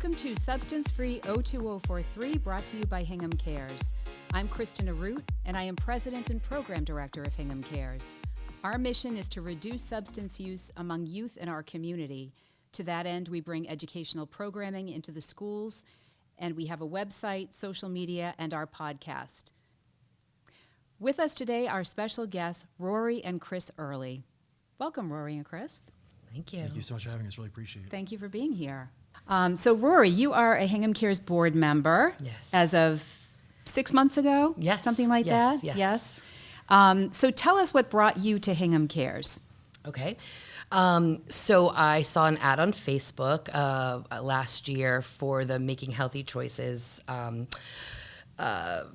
Welcome to Substance Free 02043, brought to you by Hingham CARES. I'm Kristen Arute, and I am President and Program Director of Hingham CARES. Our mission is to reduce substance use among youth in our community. To that end, we bring educational programming into the schools, and we have a website, social media, and our podcast. With us today, our special guests, Rory and Chris Earley. Welcome, Rory and Chris. Thank you. Thank you so much for having us. Really appreciate it. Thank you for being here. So, Rory, you are a Hingham CARES board member. Yes. As of 6 months ago? Yes. Something like Yes, that? yes. So tell us what brought you to Hingham CARES. Okay. So I saw an ad on Facebook last year for the Making Healthy Choices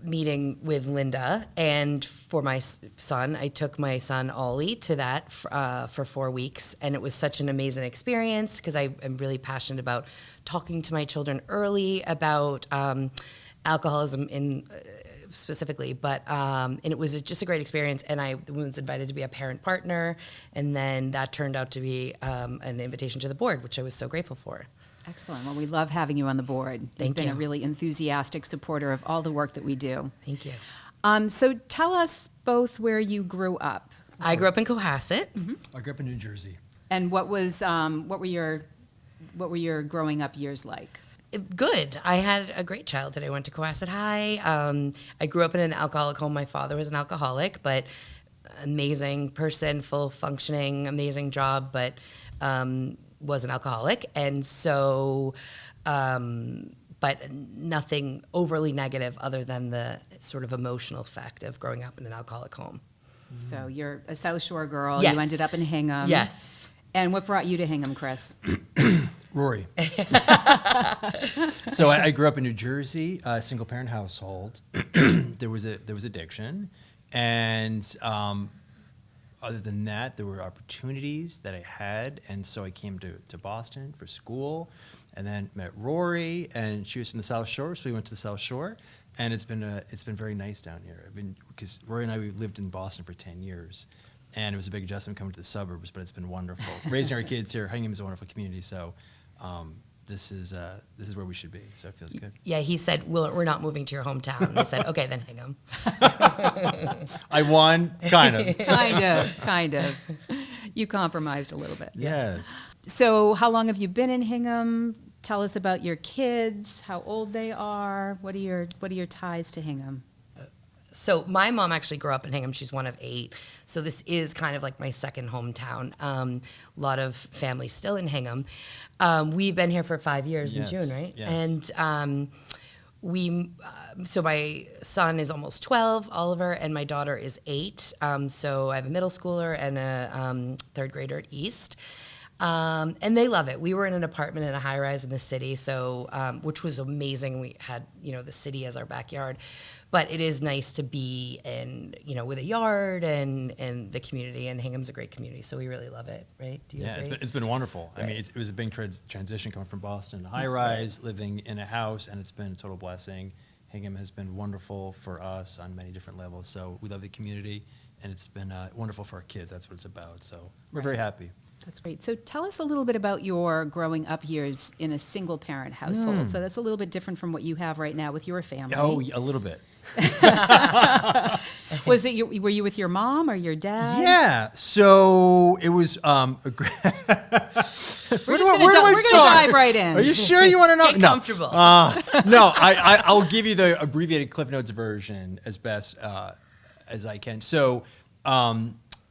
meeting with Linda, and for my son, I took my son Ollie to that for 4 weeks, and it was such an amazing experience because I am really passionate about talking to my children early about alcoholism in specifically, but and it was just a great experience, and I was invited to be a parent partner, and then that turned out to be an invitation to the board, which I was so grateful for. Excellent. Well, we love having you on the board. You've been a really enthusiastic supporter of all the work that we do. Thank you. So tell us both where you grew up. I grew up in Cohasset. Mm-hmm. I grew up in New Jersey. And what were your growing up years like? Good. I had a great childhood. I went to Cohasset High. I grew up in an alcoholic home. My father was an alcoholic, but amazing person, full functioning, amazing job, but was an alcoholic. And so, but nothing overly negative other than the sort of emotional effect of growing up in an alcoholic home. So you're a South Shore girl. Yes. You ended up in Hingham. Yes. And what brought you to Hingham, Chris? Rory. So I grew up in New Jersey, a single parent household. There was addiction, and other than that, there were opportunities that I had, and so I came to Boston for school, and then met Rory, and she was from the South Shore, so we went to the South Shore, and it's been very nice down here. Because Rory and I, we lived in Boston for 10 years, and it was a big adjustment coming to the suburbs, but it's been wonderful. Raising our kids here, Hingham is a wonderful community, so this is where we should be, so it feels good. Yeah, he said, we're not moving to your hometown. And I said, okay, then Hingham. I won, kind of. Kind of. You compromised a little bit. Yes. So how long have you been in Hingham? Tell us about your kids, how old they are. What are your ties to Hingham? So my mom actually grew up in Hingham. She's one of 8. So this is kind of like my second hometown. A lot of family still in Hingham. We've been here for 5 years in June, right? Yes. And so my son is almost 12, Oliver, and my daughter is 8. So I have a middle schooler and a third grader at East. And they love it. We were in an apartment in a high-rise in the city, so which was amazing. We had, the city as our backyard. But it is nice to be in, with a yard and the community, and Hingham's a great community, so we really love it, right? Do you agree? It's been wonderful. Right. I mean, it was a big transition coming from Boston to high-rise, living in a house, and it's been a total blessing. Hingham has been wonderful for us on many different levels, so we love the community, and it's been wonderful for our kids. That's what it's about, so we're very happy. That's great. So tell us a little bit about your growing up years in a single-parent household. So that's a little bit different from what you have right now with your family. Oh, a little bit. Were you with your mom or your dad? Yeah, so it was We're just going to dive right in. Are you sure you want to know? Get comfortable. No, I'll give you the abbreviated Cliff Notes version as best as I can. So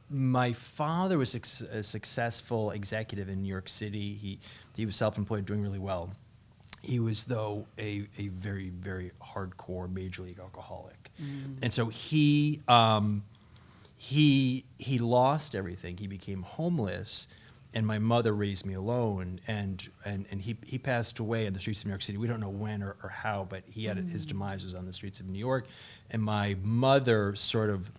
my father was a successful executive in New York City. He was self-employed, doing really well. He was, though, a very, very hardcore major league alcoholic. And so he lost everything. He became homeless, and my mother raised me alone. And he passed away in the streets of New York City. We don't know when or how, but his demise was on the streets of New York. And my mother sort of,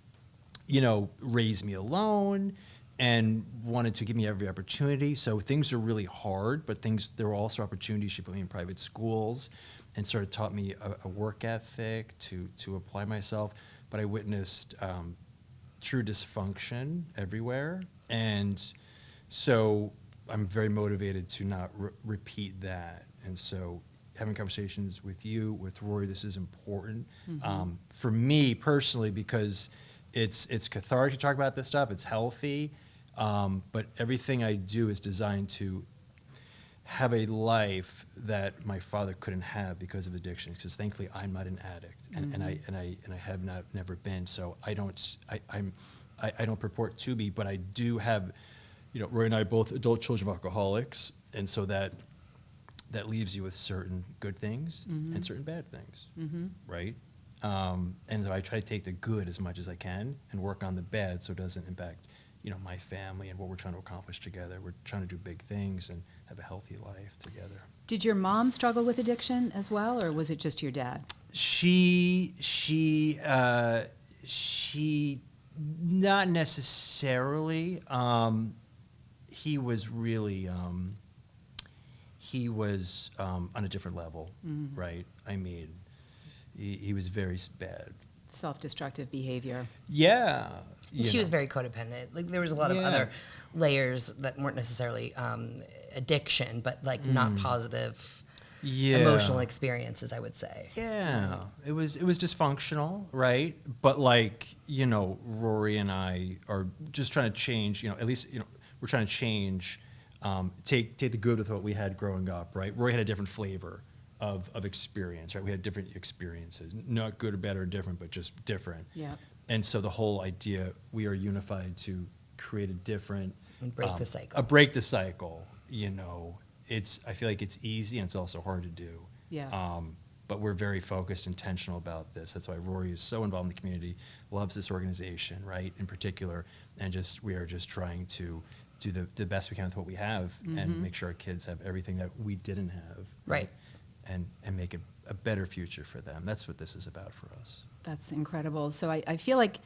raised me alone and wanted to give me every opportunity. So things are really hard, but there were also opportunities. She put me in private schools and sort of taught me a work ethic to apply myself. But I witnessed true dysfunction everywhere. And so I'm very motivated to not repeat that. And so having conversations with you, with Rory, this is important for me personally, because it's cathartic to talk about this stuff. It's healthy, but everything I do is designed to have a life that my father couldn't have because of addiction. Because thankfully, I'm not an addict, and I have never been. So I don't purport to be, but I do have. Rory and I are both adult children of alcoholics, and so that leaves you with certain good things and certain bad things, right? And so I try to take the good as much as I can and work on the bad so it doesn't impact, my family and what we're trying to accomplish together. We're trying to do big things and have a healthy life together. Did your mom struggle with addiction as well, or was it just your dad? She not necessarily. He was really, on a different level, right? I mean, he was very bad. Self-destructive behavior. Yeah. She was very codependent. Like there was a lot of other layers that weren't necessarily addiction, but like not positive emotional experiences, I would say. Yeah, it was dysfunctional, right? But like, Rory and I are just trying to change, at least, we're trying to change, take the good with what we had growing up, right? Rory had a different flavor of experience, right? We had different experiences, not good or bad or different, but just different. Yeah. And so the whole idea, we are unified to create a different... And break the cycle. Break the cycle, I feel like it's easy and it's also hard to do. Yes. But we're very focused, intentional about this. That's why Rory is so involved in the community, loves this organization, right, in particular, and we are just trying to do the best we can with what we have and make sure our kids have everything that we didn't have. Right. And make a better future for them. That's what this is about for us. That's incredible. So I feel like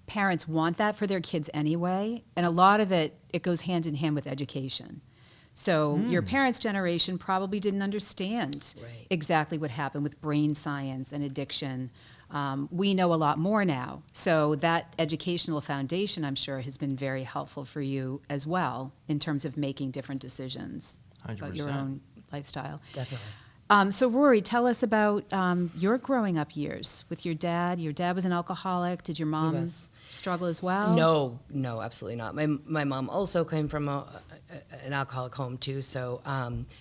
parents want that for their kids anyway, and a lot of it goes hand in hand with education. So your parents' generation probably didn't understand exactly what happened with brain science and addiction. We know a lot more now. So that educational foundation, I'm sure, has been very helpful for you as well in terms of making different decisions 100%. about your own lifestyle. Definitely. So Rory, tell us about your growing up years with your dad. Your dad was an alcoholic. Did your mom struggle as well? No, absolutely not. My mom also came from an alcoholic home too. So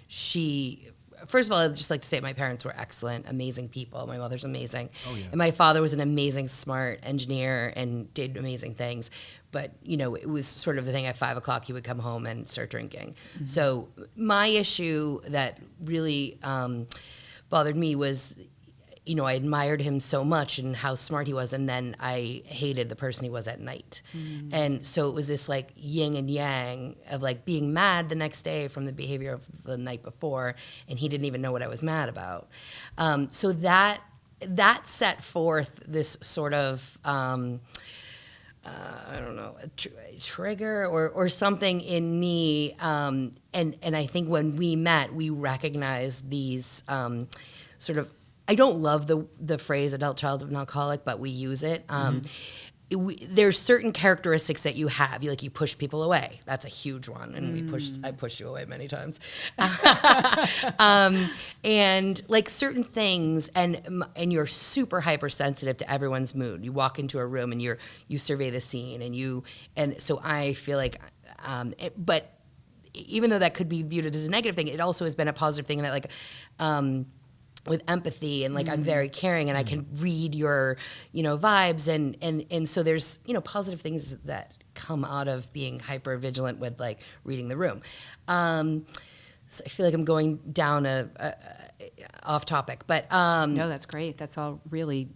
she, first of all, I'd just like to say my parents were excellent, amazing people. My mother's amazing. Oh, yeah. And my father was an amazing, smart engineer and did amazing things. But, it was sort of the thing at 5 o'clock he would come home and start drinking. Mm-hmm. So my issue that really bothered me was, I admired him so much and how smart he was, and then I hated the person he was at night. Mm-hmm. And so it was this like yin and yang of like being mad the next day from the behavior of the night before, and he didn't even know what I was mad about. So that set forth this sort of... I don't know, a trigger or something in me. And I think when we met, we recognized these sort of, I don't love the phrase adult child of an alcoholic, but we use it. There's certain characteristics that you have. You push people away. That's a huge one. And I pushed you away many times. And like certain things, and you're super hypersensitive to everyone's mood. You walk into a room and you survey the scene, and so I feel like, but even though that could be viewed as a negative thing, it also has been a positive thing in that with empathy and I'm very caring and I can read your, vibes and so there's, positive things that come out of being hyper vigilant with reading the room. So I feel like I'm going down a off topic, but no, that's great. That's all really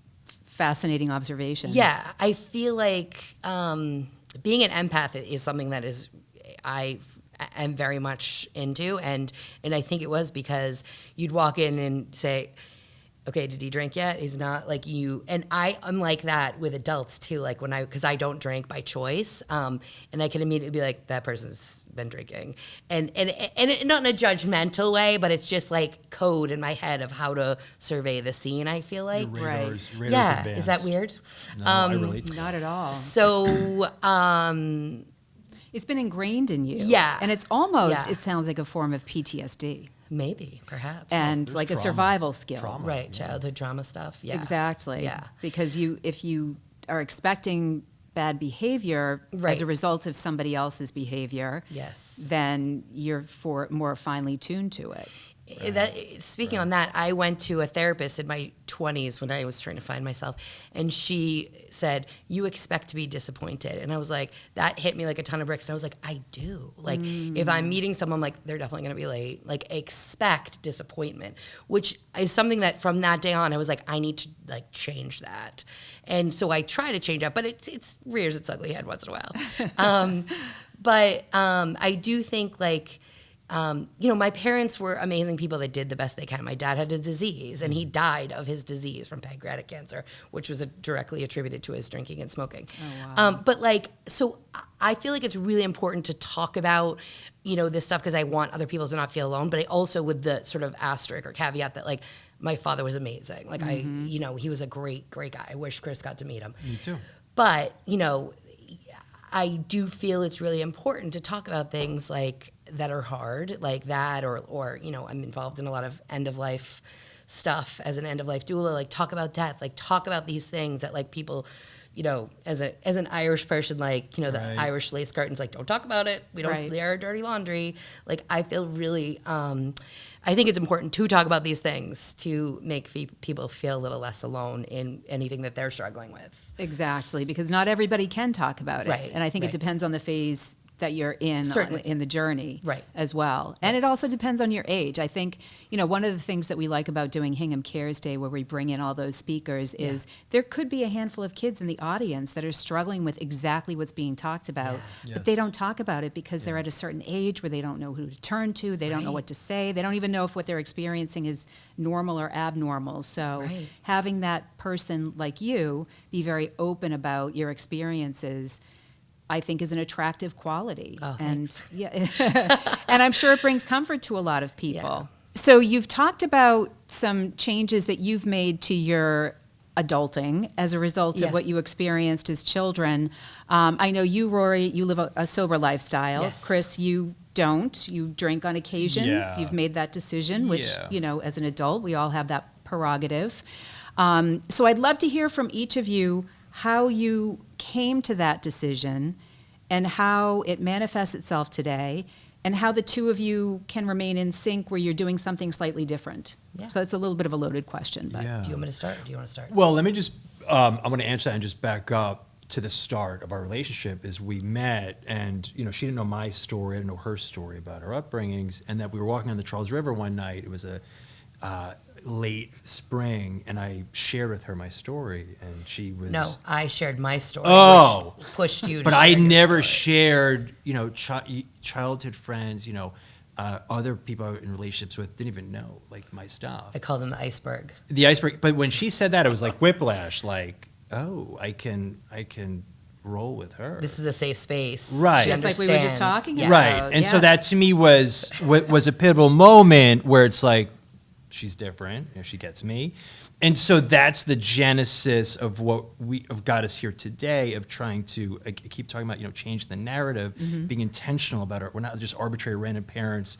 fascinating observations. Yeah, I feel like being an empath is something that I am very much into, and I think it was because you'd walk in and say, okay, did he drink yet? He's not, and I'm like that with adults too, because I don't drink by choice, and I can immediately be like, that person's been drinking, and not in a judgmental way, but it's just code in my head of how to survey the scene, I feel like. Your radar's yeah, advanced. is that weird? No, I relate to that. Not at all. So, it's been ingrained in you. Yeah. And it's almost, Yeah. it sounds like a form of PTSD. Maybe, perhaps. and there's like a trauma. survival skill. Trauma. Right, childhood trauma stuff. Yeah. Exactly. Yeah. Because if you are expecting bad behavior as Right. a result of somebody else's behavior, Yes. then you're more finely tuned to it. Speaking on that, I went to a therapist in my 20s when I was trying to find myself, and she said, "You expect to be disappointed," and I was like, that hit me like a ton of bricks. And I was like, I do. Like, if I'm meeting someone, like they're definitely going to be late. Like, expect disappointment, which is something that from that day on, I was like, I need to like change that, and so I try to change that, but it's rears its ugly head once in a while. But I do think like. My parents were amazing people that did the best they can. My dad had a disease, and he died of his disease from pancreatic cancer, which was directly attributed to his drinking and smoking. Oh, wow. But like, so I feel like it's really important to talk about, this stuff because I want other people to not feel alone. But I also, with the sort of asterisk or caveat that like, my father was amazing. Like he was a great, great guy. I wish Chris got to meet him. Me too. But, I do feel it's really important to talk about things like that are hard, like that, or I'm involved in a lot of end of life stuff as an end of life doula. Like talk about death, like talk about these things that like people, as an Irish person, like the Right. Irish lace curtains, like don't talk about it. We don't. Right. They are dirty laundry. Like I feel really. I think it's important to talk about these things to make people feel a little less alone in anything that they're struggling with. Exactly, because not everybody can talk about it. Right, And I think it right. depends on the phase that you're in Certainly. in the journey Right. as well. And it also depends on your age. I think, one of the things that we like about doing Hingham CARES Day, where we bring in all those speakers, is there could be a handful of kids in the audience that are struggling with exactly what's being talked about, but they Yes. don't talk about it because they're at a certain age where they don't know who to turn to, they don't know Right. what to say, they don't even know if what they're experiencing is normal or abnormal. So Right. having that person like you be very open about your experiences, I think, is an attractive quality. Oh, and thanks. yeah, and I'm sure it brings comfort to a lot of people. Yeah. So you've talked about some changes that you've made to your adulting as a result Yeah. of what you experienced as children. I know you, Rory, you live a sober lifestyle. Yes. Chris, you don't. You drink on occasion. Yeah. You've made that decision, which, Yeah. as an adult, we all have that prerogative. So I'd love to hear from each of you how you came to that decision and how it manifests itself today, and how the two of you can remain in sync where you're doing something slightly different. Yeah. So that's a little bit of a loaded question. But Yeah. Do you want me to start? Or do you want to start? Well, let me just, I'm going to answer that and just back up to the start of our relationship is we met and, she didn't know my story, I didn't know her story about her upbringings, and that we were walking on the Charles River one night. It was a late spring, and I shared with her my story, and she was... No, I shared my story, Oh. which pushed you to But share I your never story. shared, childhood friends, other people I was in relationships with didn't even know, like, my stuff. I called him the iceberg. The iceberg, but when she said that, it was like whiplash, like, oh, I can roll with her. This is a safe space. Right. She Just like we were just understands. talking Yeah. about. Right. And so yes. that to me was a pivotal moment where it's like, she's different, she gets me. And so that's the genesis of what of got us here today, of trying to, I keep talking about, change the narrative, being intentional about it. We're not just arbitrary random parents,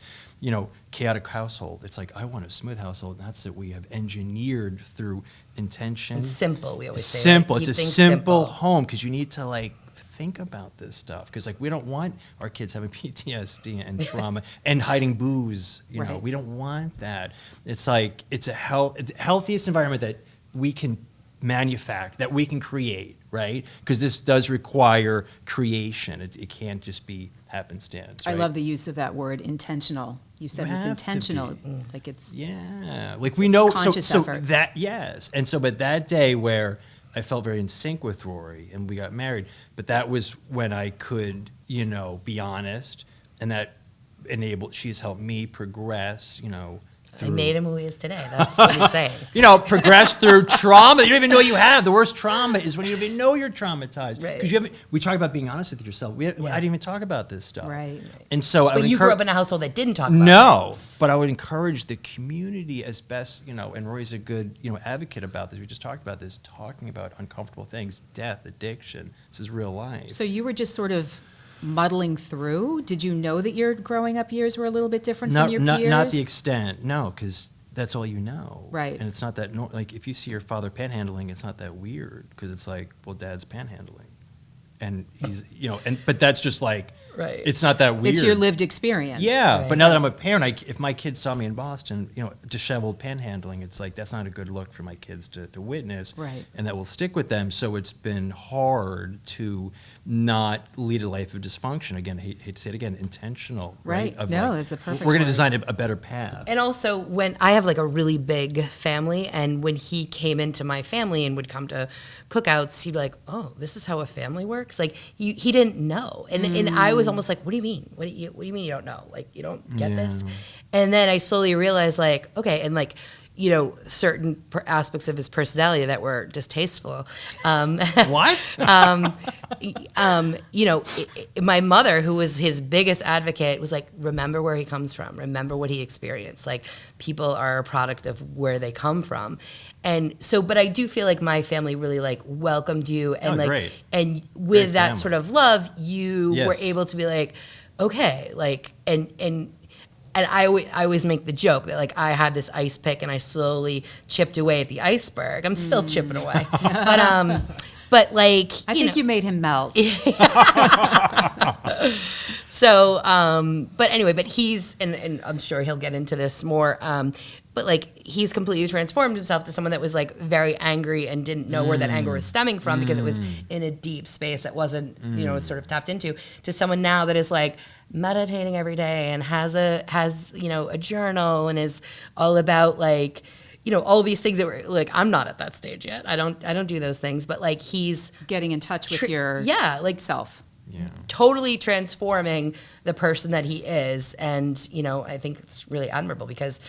chaotic household. It's like, I want a smooth household, and that's what we have engineered through intention. It's simple, we always say. Simple. Like, It's a keep things simple simple. home, because you need to think about this stuff, because we don't want our kids having PTSD and trauma and hiding booze. Right. We don't want that. It's like it's a healthiest environment that we can manufacture, that we can create, right? Because this does require creation. It can't just be happenstance. I right? love the use of that word, intentional. You said You it's have to intentional, be. like it's Yeah, we know. conscious So effort. that yes, and so but that day where I felt very in sync with Rory and we got married, but that was when I could, be honest, and that she's helped me progress, I made him who he is today. That's what he's saying. progress through trauma that you don't even know you have. The worst trauma is when you don't even know you're traumatized. Right. Because we talk about being honest with yourself. I Yeah. didn't even talk about this stuff. right. And so I But would you grew encourage- up in a household that didn't talk about No, things. but I would encourage the community as best, and Roy's a good, advocate about this. We just talked about this, talking about uncomfortable things, death, addiction. This is real life. So you were just sort of muddling through? Did you know that your growing up years were a little bit different from your peers? Not the extent, no, because that's all you know. Right. And it's not that, like, if you see your father panhandling, it's not that weird, because it's like, well, Dad's panhandling. And he's, but that's just like, Right. it's not that weird. It's your lived experience. Yeah, Right. but now that I'm a parent, if my kids saw me in Boston, disheveled panhandling, it's like, that's not a good look for my kids to witness. Right. And that will stick with them. So it's been hard to not lead a life of dysfunction. Again, I hate to say it again, intentional. Right. Of No, like, that's a perfect we're going to word. design a better path. And also, when I have like a really big family, and when he came into my family and would come to cookouts, he'd be like, "Oh, this is how a family works." Like he didn't know, and I was almost like, "What do you mean? What do you mean you don't know? Like you don't get this?" And then I slowly realized, like, okay, and like, certain aspects of his personality that were distasteful. What? My mother, who was his biggest advocate, was like, remember where he comes from, remember what he experienced. Like, people are a product of where they come from. And so, but I do feel like my family really like welcomed you, and great. and with Great that family. sort of love, you Yes. were able to be like, okay, like, and I always make the joke that like I had this ice pick and I slowly chipped away at the iceberg. I'm still chipping away, but like I think you made him melt. So, but anyway, but he's and I'm sure he'll get into this more. But like he's completely transformed himself to someone that was like very angry and didn't know where that anger was stemming from because it was in a deep space that wasn't sort of tapped into, to someone now that is like meditating every day and has a journal and is all about like all these things that were like, I'm not at that stage yet. I don't do those things, but like he's Getting in touch with your self. Yeah. totally transforming the person that he is. And, I think it's really admirable because,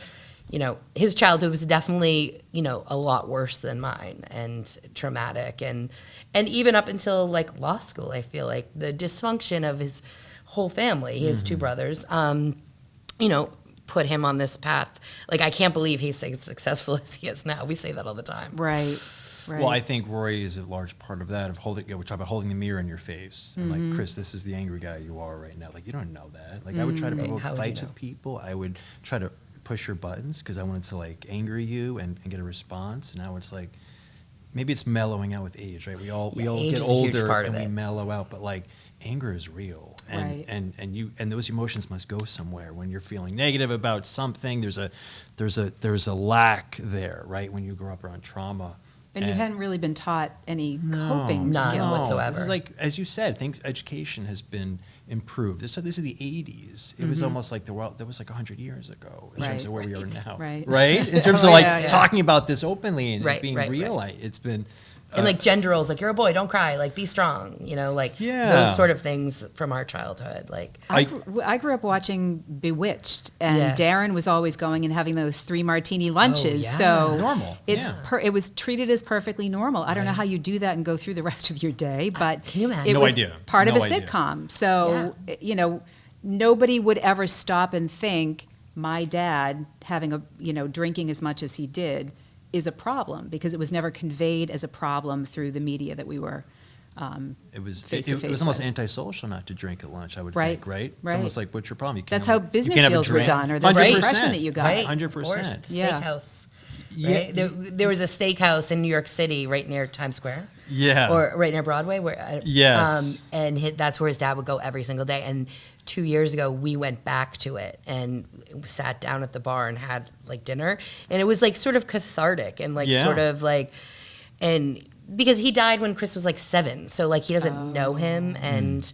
his childhood was definitely, a lot worse than mine and traumatic. And even up until like law school, I feel like the dysfunction of his whole family, he has two brothers, put him on this path. Like, I can't believe he's as successful as he is now. We say that all the time. Right. Well, I think Rory is a large part of that, of holding, we talk about holding the mirror in your face. And like, Chris, this is the angry guy you are right now. Like, you don't know that. Like, I would try to provoke How would you fights know? with people. I would try to push your buttons because I wanted to like anger you and get a response. And now it's like, maybe it's mellowing out with age, right? We all age get is a huge older part and of we it. mellow out, but like anger is real. And, Right. and those emotions must go somewhere. When you're feeling negative about something, there's a lack there, right? When you grow up around trauma. And you hadn't really been taught any coping None skills. whatsoever. This is like, as you said, education has been improved. This is the 80s. It was almost like the world, that was like 100 years ago in terms of where we are now. Right. Right? In terms Oh, of like yeah, yeah. talking about this openly and Right, being right, real. right. It's been... And like gender roles, like you're a boy, don't cry, like be strong, like Yeah. those sort of things from our childhood. Like I grew up watching Bewitched, and Yeah. Darren was always going and having those 3 martini lunches. yeah. So Normal, It's yeah. it was treated as perfectly normal. I don't know how you do that and go through the rest of your day, but Can you imagine? it No was idea. part of No a idea. sitcom. So nobody would ever stop and think my dad having drinking as much as he did is a problem, because it was never conveyed as a problem through the media that we were It was face-to-face it was almost with. antisocial not to drink at lunch, I would Right, think, right? It's right. almost like, what's your problem? You can't That's have how you business can't have a deals were drink. done, or that's the 100%. impression that you got. right, 100%. of course, the Yeah. steakhouse. Yeah. Right? There was a steakhouse in New York City right near Times Square. Yeah. Or right near Broadway, where Yes. and that's where his dad would go every single day. And 2 years ago, we went back to it and sat down at the bar and had like dinner, and it was like sort of cathartic and like Yeah. sort of like, and because he died when Chris was like 7, so like he doesn't know him, and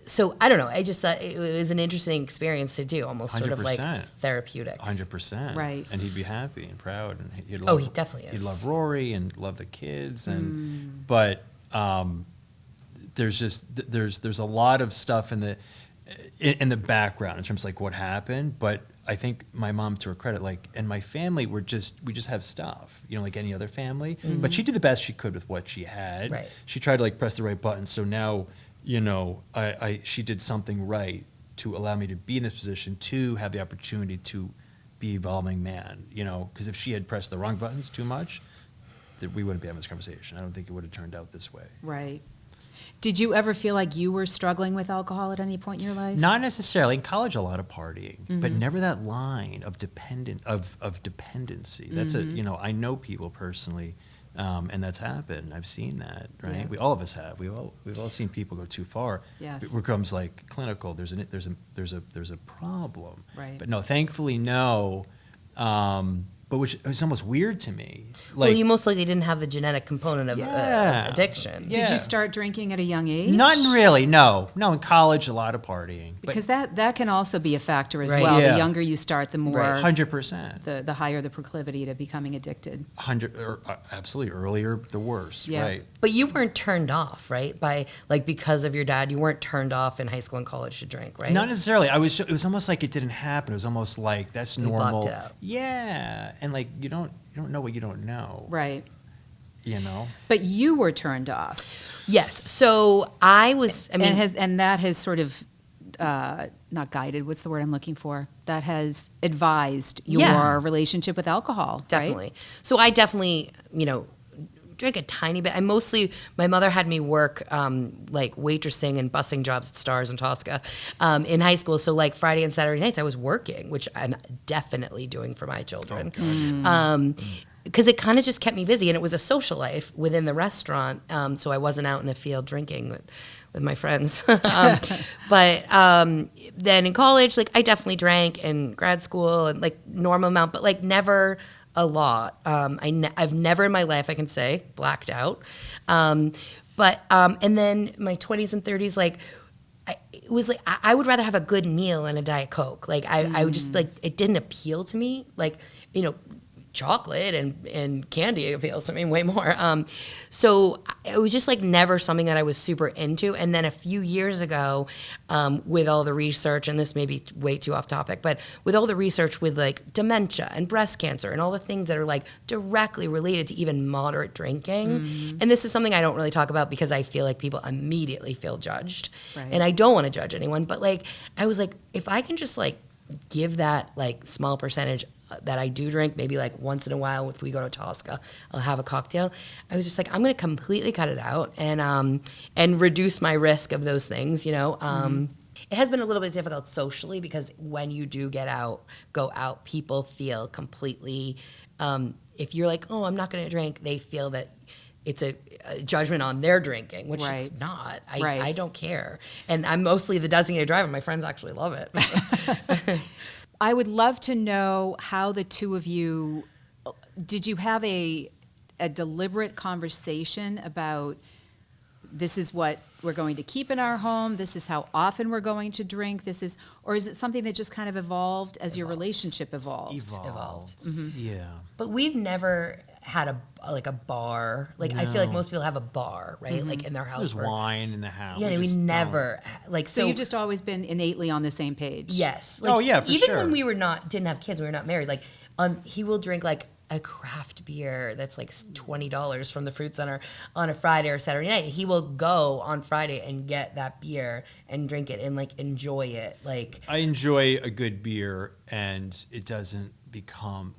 so I don't know. I just thought it was an interesting experience to do, almost sort of like 100%. therapeutic. 100%. Right. And he'd be happy and proud, and he'd Oh, love, he definitely He'd is. love Rory and love the kids, and but there's a lot of stuff in the background in terms of like what happened. But I think my mom, to her credit, like, and my family we just have stuff, like any other family. But she did the best she could with what she had. Right. She tried to like press the right button. So now, she did something right to allow me to be in this position, to have the opportunity to be evolving man, because if she had pressed the wrong buttons too much, that we wouldn't be having this conversation. I don't think it would have turned out this way. Right. Did you ever feel like you were struggling with alcohol at any point in your life? Not necessarily. In college, a lot of partying, but Mm-hmm. never that line of dependency. That's Mm-hmm. I know people personally, and that's happened. I've seen that, right? Yeah. All of us have. We've all seen people go too far. Yes. It becomes like clinical. There's a problem. Right. But no, thankfully, no. But which is almost weird to me. Well, you most likely didn't have the genetic component of Yeah. addiction. Yeah. Did you start drinking at a young age? Not really. No. In college, a lot of partying. Because that can also be a factor as Right. well. Yeah. The younger you start, the more, 100%. the higher the proclivity to becoming addicted. Absolutely. Earlier, the worse. Yeah. Right. But you weren't turned off, right? By because of your dad, you weren't turned off in high school and college to drink, right? Not necessarily. It was almost like it didn't happen. It was almost like that's You normal. blocked it out. Yeah, and like you don't know what you don't know. Right. You know. But you were turned off. Yes. So I was. I mean, And that has sort of not guided. What's the word I'm looking for? That has advised your Yeah. relationship with alcohol. definitely. Right? So I definitely, drank a tiny bit. My mother had me work like waitressing and busing jobs at Stars in Tosca in high school. So like Friday and Saturday nights, I was working, which I'm definitely doing for my children. Because it kind of just kept me busy, and it was a social life within the restaurant. So I wasn't out in the field drinking with my friends. But then in college, like I definitely drank in grad school and like normal amount, but like never a lot. I've never in my life, I can say, blacked out. And then my 20s and 30s, like, it was like I would rather have a good meal and a Diet Coke. Like I would just like it didn't appeal to me. Like chocolate and candy appeals to me way more. So it was just like never something that I was super into. And then a few years ago, with all the research, and this may be way too off topic, but with all the research with like dementia and breast cancer and all the things that are like directly related to even moderate drinking. And this is something I don't really talk about because I feel like people immediately feel judged. Right. And I don't want to judge anyone, but like I was like, if I can just like give that like small percentage that I do drink, maybe like once in a while if we go to Tosca, I'll have a cocktail. I was just like, I'm going to completely cut it out and reduce my risk of those things, It has been a little bit difficult socially because when you do go out, people feel completely, if you're like, oh, I'm not going to drink, they feel that it's a judgment on their drinking, which it's Right. not. Right. I don't care. And I'm mostly the designated driver. My friends actually love it. I would love to know how the two of you, did you have a deliberate conversation about this is what we're going to keep in our home, this is how often we're going to drink, or is it something that just kind of evolved as your relationship evolved? Evolved. Yeah. But we've never had a bar. Like I feel like most people have a bar, right? Like in their house. There's wine in the house. Yeah, we never. never So you've just always been innately on the same page? Yes. Oh, yeah, for even sure. when we didn't have kids, we were not married. Like he will drink like a craft beer that's like $20 from the fruit center on a Friday or Saturday night. He will go on Friday and get that beer and drink it and like enjoy it. Like I enjoy a good beer, and it doesn't become.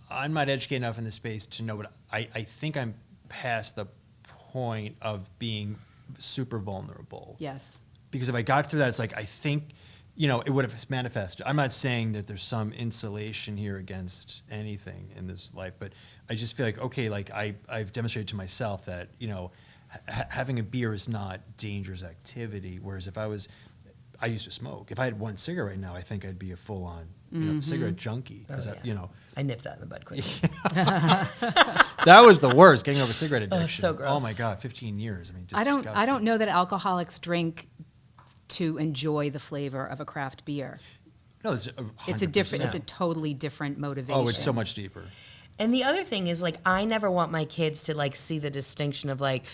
I'm not educated enough in this space to know what I think I'm past the point of being super vulnerable. Yes. Because if I got through that, it's like I think, it would have manifested. I'm not saying that there's some insulation here against anything in this life, but I just feel like, okay, like I've demonstrated to myself that, having a beer is not dangerous activity. Whereas if I used to smoke. If I had one cigarette right now, I think I'd be a full-on cigarette junkie. 'Cause I nipped that in the bud quickly. That was the worst, getting over cigarette addiction. so gross. Oh my God, 15 years. I Disgusting. don't know that alcoholics drink to enjoy the flavor of a craft beer. No, it's It's a totally different motivation. Oh, it's so much deeper. And the other thing is like I never want my kids to like see the distinction of like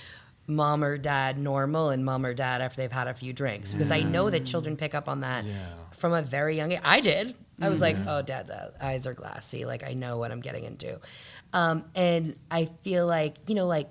mom or dad normal and mom or dad after they've had a few drinks because I know that children pick up on that from a very young age. I did. I was like, oh, dad's eyes are glassy. Like I know what I'm getting into. And I feel like, like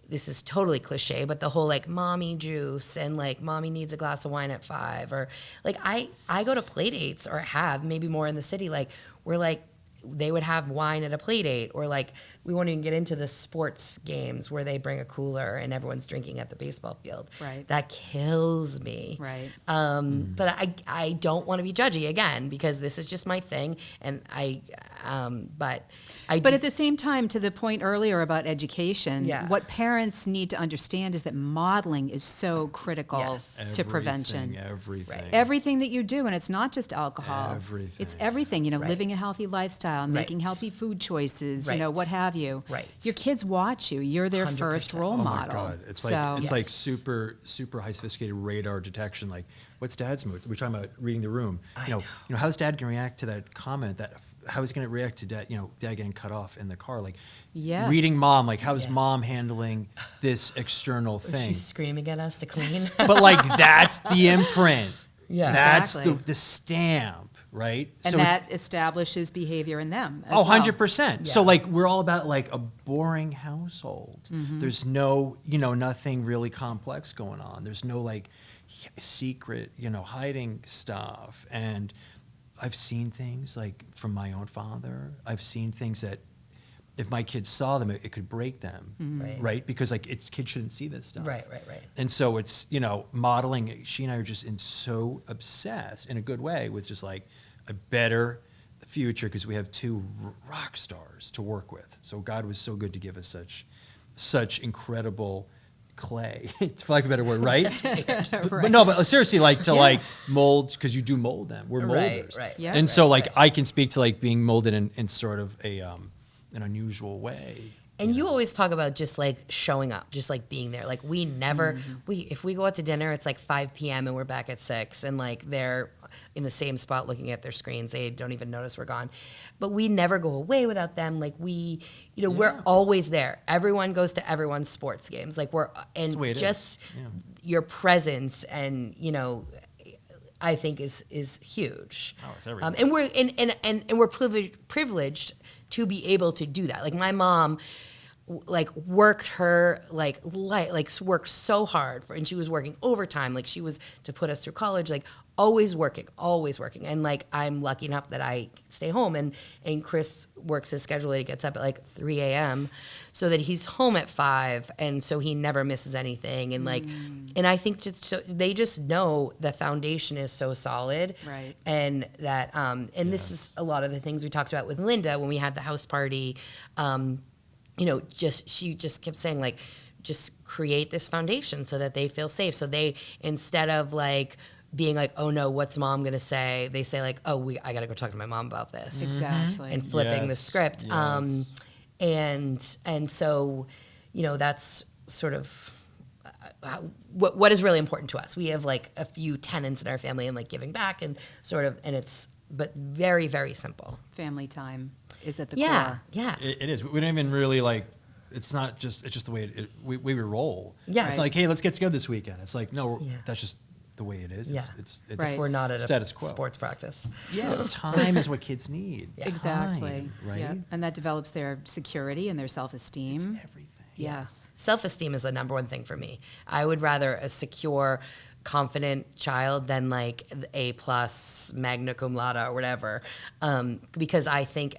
this is totally cliche, but the whole like mommy juice and like mommy needs a glass of wine at 5 or like I go to play dates or have maybe more in the city, like we're like they would have wine at a play date, or like we won't even get into the sports games where they bring a cooler and everyone's drinking at the baseball field. Right. That kills me. Right. But I don't want to be judgy again, because this is just my thing, and but at the same time, to the point earlier about education, Yeah. what parents need to understand is that modeling is so critical Yes. to prevention. Everything. Right. Everything that you do, and it's not just alcohol. Everything. It's everything, Right. living a healthy lifestyle, making Right. healthy food choices, Right. what have you. Right. Your kids watch you. You're their first 100%. role Oh my model. God! It's So- like it's like Yes. super high sophisticated radar detection. Like, what's Dad's mood? We're talking about reading the room. I You know, know. how's Dad gonna react to that comment? How is he gonna react to Dad? Dad getting cut off in the car. Like, Yes. reading Mom. Like, how's Yeah. Mom handling this external thing? she's screaming at us to clean. But like, that's the imprint. Yeah. That's Exactly. the stamp, right? And So it's- that establishes behavior in them. As Oh, well. 100%. So Yeah. like we're all about like a boring household. There's no, nothing really complex going on. There's no like secret, hiding stuff. And I've seen things like from my own father. I've seen things that if my kids saw them, it could break them, right? Because like kids shouldn't see this stuff. Right. And so it's, modeling. She and I are just so obsessed in a good way with just like a better future, because we have two rock stars to work with. So God was so good to give us such incredible clay, for lack of a better word, right? But no, but seriously, like like mold, because you do mold them. We're Right, molders. right. Yeah. And so like right. I can speak to like being molded in sort of an unusual way. And you always talk about just like showing up, just like being there. Like we never, if we go out to dinner, it's like 5 p.m. and we're back at 6, and like they're in the same spot looking at their screens. They don't even notice we're gone. But we never go away without them. Like we're always there. Everyone goes to everyone's sports games. Like the way it just is. Yeah. your presence and, I think is huge. Oh, it's everywhere. And we're privileged to be able to do that. Like my mom, worked her worked so hard and she was working overtime. Like she was to put us through college. Like always working. And like I'm lucky enough that I stay home and Chris works his schedule. He gets up at like 3 a.m. so that he's home at 5, and so he never misses anything. And and I think they just know the foundation is so solid, Right. And that this is a lot of the things we talked about with Linda when we had the house party. She just kept saying like, just create this foundation so that they feel safe. So they, instead of like being like, oh no, what's Mom gonna say? They say like, oh, I gotta go talk to my mom about this. Exactly. And flipping the Yes, script. yes. And so, that's sort of what is really important to us. We have like a few tenets in our family and like giving back and sort of, but very, very simple. Family time is at the Yeah, core. yeah. It is. We don't even really like. It's just the way we roll. Yeah. It's Right. like, hey, let's get together this weekend. It's like, no, Yeah. that's just the way it is. Yeah. It's Right. We're not at status a quo. sports practice. Yeah. Time is what kids need. Yeah. Exactly. Time, right? Yeah. And that develops their security and their self-esteem. It's everything. Yes. Self-esteem is the number one thing for me. I would rather a secure, confident child than like A+, magna cum laude or whatever. Because I think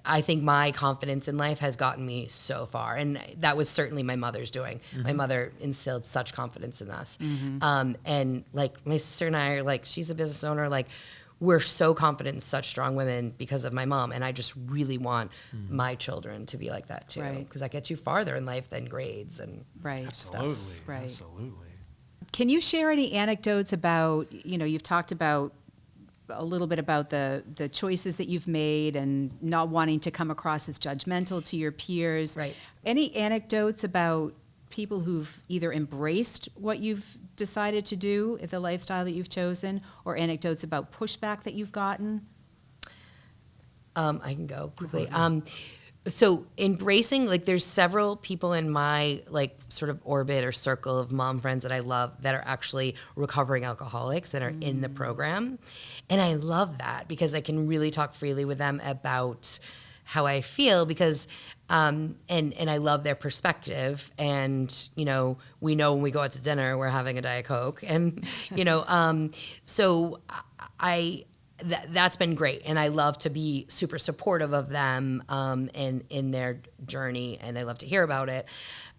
I think my confidence in life has gotten me so far. And that was certainly my mother's doing. My mother instilled such confidence in us. And like my sister and I are like, she's a business owner, like we're so confident and such strong women because of my mom. And I just really want my children to be like that too. Right. Because that gets you farther in life than grades and Right. Absolutely. Right. Absolutely. Can you share any anecdotes about, you've talked about a little bit about the choices that you've made and not wanting to come across as judgmental to your peers. Right. Any anecdotes about people who've either embraced what you've decided to do, the lifestyle that you've chosen, or anecdotes about pushback that you've gotten? I can go quickly. So embracing, like there's several people in my like sort of orbit or circle of mom friends that I love that are actually recovering alcoholics that are in the program. And I love that because I can really talk freely with them about how I feel because, and I love their perspective. And, we know when we go out to dinner, we're having a Diet Coke. And, so that's been great, and I love to be super supportive of them and in their journey, and I love to hear about it.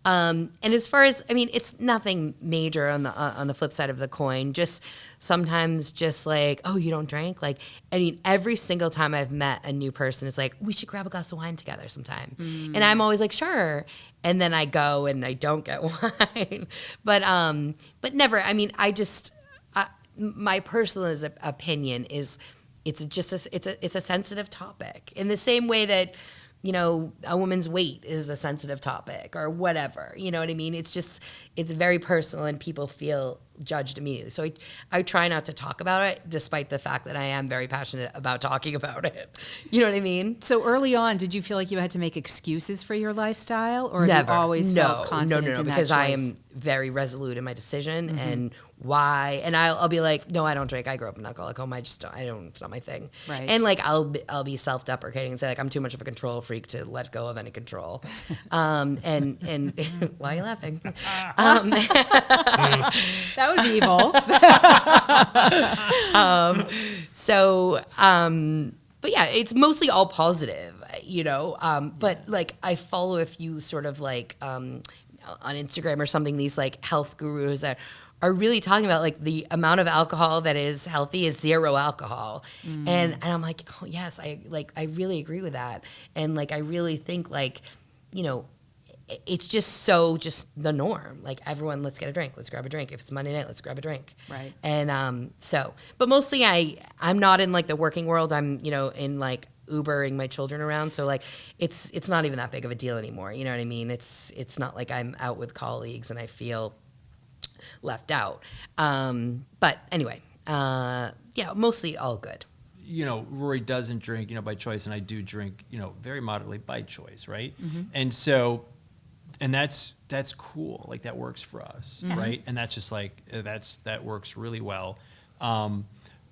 And as far as, I mean, it's nothing major on the flip side of the coin. Just sometimes, just like, oh, you don't drink. Like, I mean, every single time I've met a new person, it's like, we should grab a glass of wine together sometime, and I'm always like, sure. And then I go and I don't get wine, but never. I mean, my personal opinion is it's a sensitive topic in the same way that, you know, a woman's weight is a sensitive topic or whatever, you know what I mean? It's very personal and people feel judged immediately. So I try not to talk about it, despite the fact that I am very passionate about talking about it. You know what I mean? So early on, did you feel like you had to make excuses for your lifestyle, or have Never. you always felt confident in that because I choice? am very resolute in my decision and why. And I'll be like, no, I don't drink. I grew up in an alcoholic home. I don't. It's not my thing. Right. And like I'll be self-deprecating and say like I'm too much of a control freak to let go of any control. And why are you laughing? That was evil. But yeah, it's mostly all positive, you know. But like I follow a few sort of like on Instagram or something, these like health gurus that are really talking about like the amount of alcohol that is healthy is 0 alcohol. And I'm like, oh yes, I really agree with that. And like I really think like, you know, it's just the norm. Like everyone, let's get a drink. Let's grab a drink. If it's Monday night, let's grab a drink. Right. And but mostly I'm not in like the working world. I'm, you know, in like Ubering my children around. So like it's not even that big of a deal anymore. You know what I mean? It's not like I'm out with colleagues and I feel left out. But anyway, yeah, mostly all good. You know, Rory doesn't drink, you know, by choice, and I do drink, you know, very moderately by choice, right? And so, and that's cool. Like that works for us, right? And that's just like that works really well.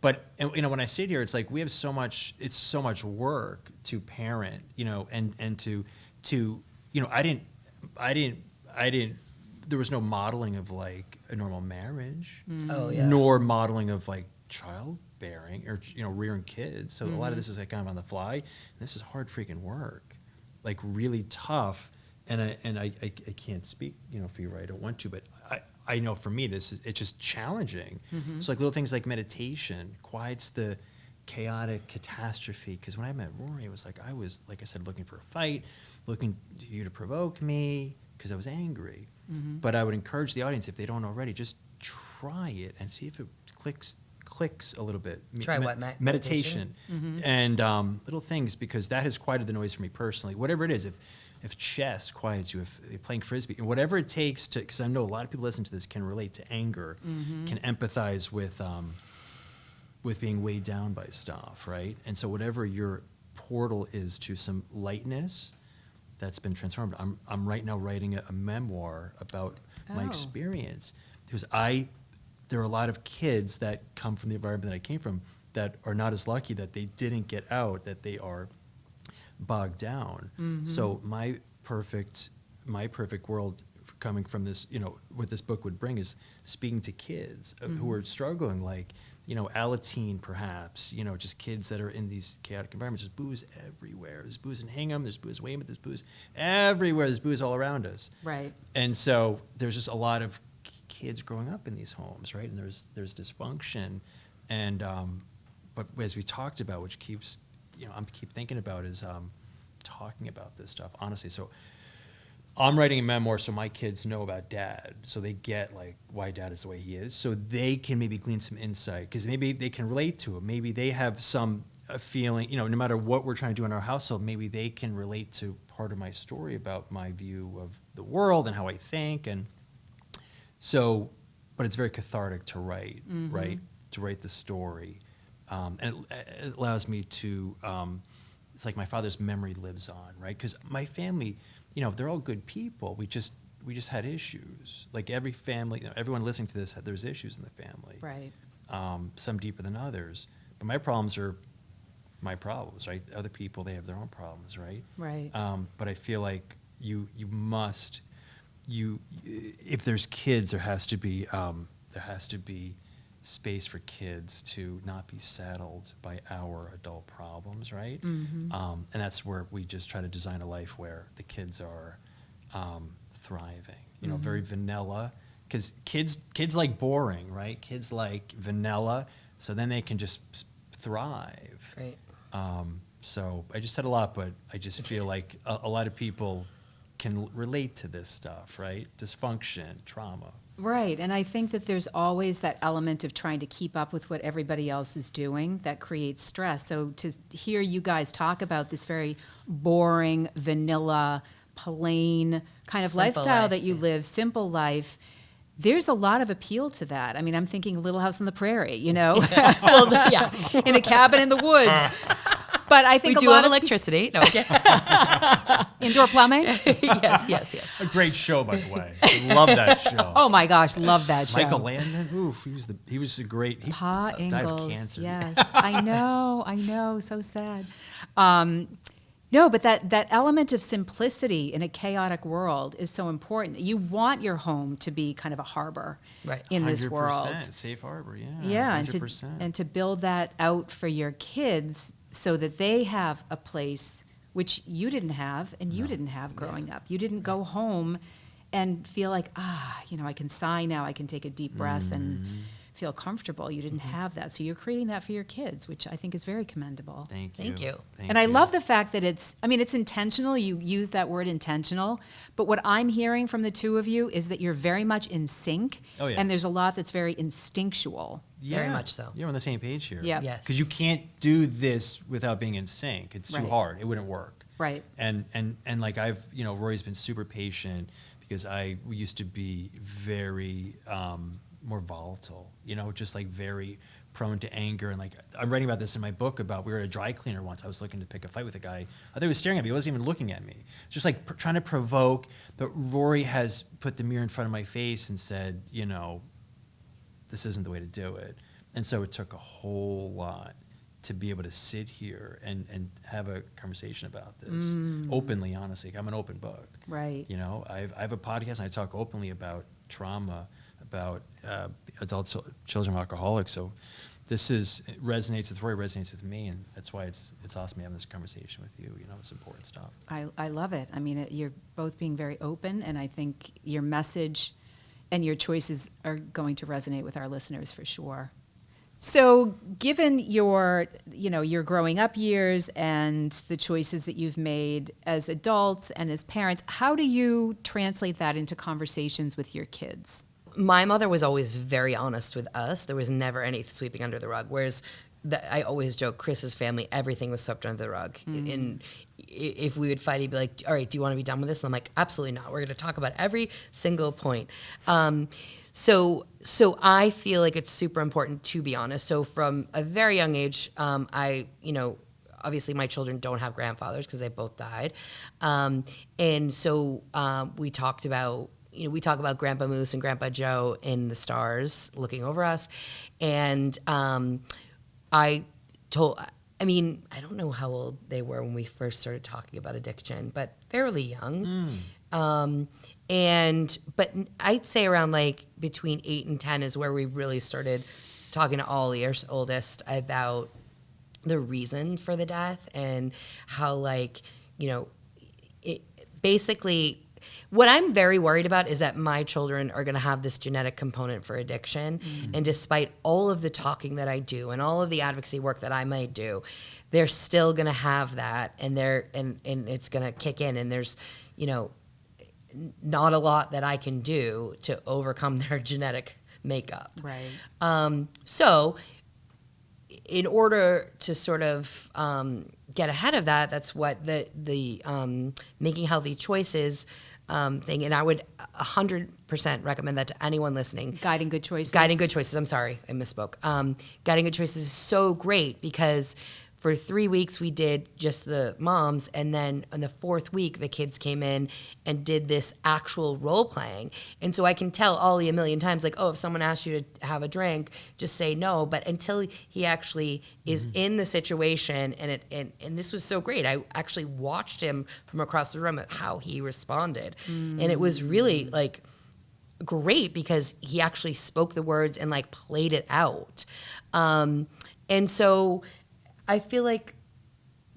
But you know, when I sit here, it's like we have it's so much work to parent, you know, and to you know, I didn't. There was no modeling of like a normal marriage, Oh yeah. nor modeling of like childbearing or, you know, rearing kids. So a lot of this is like kind of on the fly. And this is hard freaking work, like really tough. And I can't speak, you know, for you, right? I don't want to, but I know for me it's just challenging. So like little things like meditation quiets the chaotic catastrophe. Because when I met Rory, it was like I was, like I said, looking for a fight, looking to you to provoke me because I was angry. But I would encourage the audience, if they don't already, just try it and see if it clicks a little bit. Try what? Meditation. And little things, because that has quieted the noise for me personally. Whatever it is, if chess quiets you, if you're playing Frisbee, whatever it takes to, because I know a lot of people listening to this can relate to anger, can empathize with being weighed down by stuff, right? And so whatever your portal is to some lightness, that's been transformed. I'm right now writing a memoir about my experience, because there are a lot of kids that come from the environment that I came from that are not as lucky, that they didn't get out, that they are bogged down. So my perfect world coming from this, you know, what this book would bring is speaking to kids who are struggling, like, you know, Alateen perhaps, you know, just kids that are in these chaotic environments. There's booze everywhere. There's booze in Hingham, there's booze in Weymouth, there's booze everywhere. There's booze all around us. Right. And so there's just a lot of kids growing up in these homes, right? And there's dysfunction. And but as we talked about, which keeps, you know, I keep thinking about, is talking about this stuff, honestly. So I'm writing a memoir so my kids know about Dad, so they get like why Dad is the way he is, so they can maybe glean some insight, because maybe they can relate to it. Maybe they have some feeling, you know, no matter what we're trying to do in our household, maybe they can relate to part of my story about my view of the world and how I think. And so, but it's very cathartic to write, right? To write the story. And it allows me to, it's like my father's memory lives on, right? Because my family, you know, they're all good people. We just had issues. Like every family, you know, everyone listening to this, there's issues in the family. Right. Some deeper than others. But my problems are my problems, right? Other people, they have their own problems, right? Right. But I feel like you must, if there's kids, there has to be space for kids to not be saddled by our adult problems, right? And that's where we just try to design a life where the kids are thriving, you know, very vanilla, because kids like boring, right? Kids like vanilla, so then they can just thrive. Right. So I just said a lot, but I just feel like a lot of people can relate to this stuff, right? Dysfunction, trauma. Right, and I think that there's always that element of trying to keep up with what everybody else is doing that creates stress. So to hear you guys talk about this very boring, vanilla, plain kind of Simple lifestyle life, that you yeah. live, simple life, there's a lot of appeal to that. I mean, I'm thinking Little House on the Prairie, you know? Well, yeah. In a cabin in the woods. But I think We do a lot have of electricity. No, okay. indoor plumbing. yes. A great show, by the way. I love that show. Oh my gosh, love that show. Michael Landon, oof, he was a great. He Pa died of Ingalls. cancer. Yes, I know, so sad. No, but that element of simplicity in a chaotic world is so important. You want your home to be kind of a harbor Right. in this 100%, world. safe harbor, yeah. Yeah, 100%. and to build that out for your kids so that they have a place which you didn't have and you didn't have growing up. You didn't go home and feel like, I can sigh now, I can take a deep breath and feel comfortable. You didn't have that. So you're creating that for your kids, which I think is very commendable. Thank you. Thank you. And I love the fact that it's intentional. You use that word intentional. But what I'm hearing from the two of you is that you're very much in sync. Oh, yeah. And there's a lot that's very instinctual. Very much so. You're on the same page here. Yeah. Yes. Because you can't do this without being in sync. It's too Right. hard. It wouldn't work. Right. And like Rory's been super patient because we used to be very more volatile, just like very prone to anger. And like, I'm writing about this in my book we were at a dry cleaner once. I was looking to pick a fight with a guy. I thought he was staring at me. He wasn't even looking at me. Just like trying to provoke. But Rory has put the mirror in front of my face and said, this isn't the way to do it. And so it took a whole lot to be able to sit here and have a conversation about this openly, honestly. I'm an open book. Right. I have a podcast and I talk openly about trauma, about adult children of alcoholics. So it resonates with Rory, resonates with me, and that's why it's awesome having this conversation with you. It's important stuff. I love it. I mean, you're both being very open, and I think your message and your choices are going to resonate with our listeners for sure. So given your growing up years and the choices that you've made as adults and as parents, how do you translate that into conversations with your kids? My mother was always very honest with us. There was never any sweeping under the rug. Whereas I always joke, Chris's family, everything was swept under the rug. And if we would fight, he'd be like, all right, do you want to be done with this? And I'm like, absolutely not. We're going to talk about every single point. So I feel like it's super important to be honest. So from a very young age, obviously my children don't have grandfathers because they both died. And so we talk about Grandpa Moose and Grandpa Joe in the stars looking over us. And I don't know how old they were when we first started talking about addiction, but fairly young. But I'd say around like between 8 and 10 is where we really started talking to Ollie, our oldest, about the reason for the death and how it basically. What I'm very worried about is that my children are going to have this genetic component for addiction. And despite all of the talking that I do and all of the advocacy work that I might do, they're still going to have that, and it's going to kick in, and there's, not a lot that I can do to overcome their genetic makeup. Right. So in order to sort of get ahead of that, that's what the Making Healthy Choices thing, and I would 100% recommend that to anyone listening. Guiding Good Choices. Guiding Good Choices. I'm sorry, I misspoke. Guiding Good Choices is so great because for 3 weeks we did just the moms, and then on the 4th week the kids came in and did this actual role playing. And so I can tell Ollie a million times, like, oh, if someone asks you to have a drink, just say no. But until he actually is in the situation, and this was so great. I actually watched him from across the room at how he responded, and it was really like great because he actually spoke the words and like played it out. And so I feel like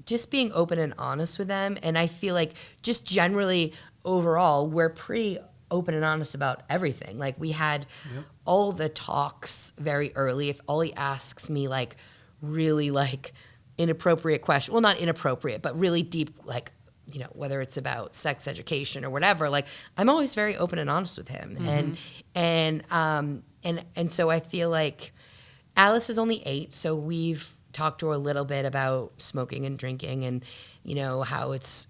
just being open and honest with them, and I feel like just generally overall, we're pretty open and honest about everything. Like we had all the talks very early. If Ollie asks me like really like inappropriate question, well, not inappropriate, but really deep, like, you know, whether it's about sex education or whatever, like I'm always very open and honest with him. And so I feel like Alice is only 8, so we've talked to her a little bit about smoking and drinking and, you know, how it's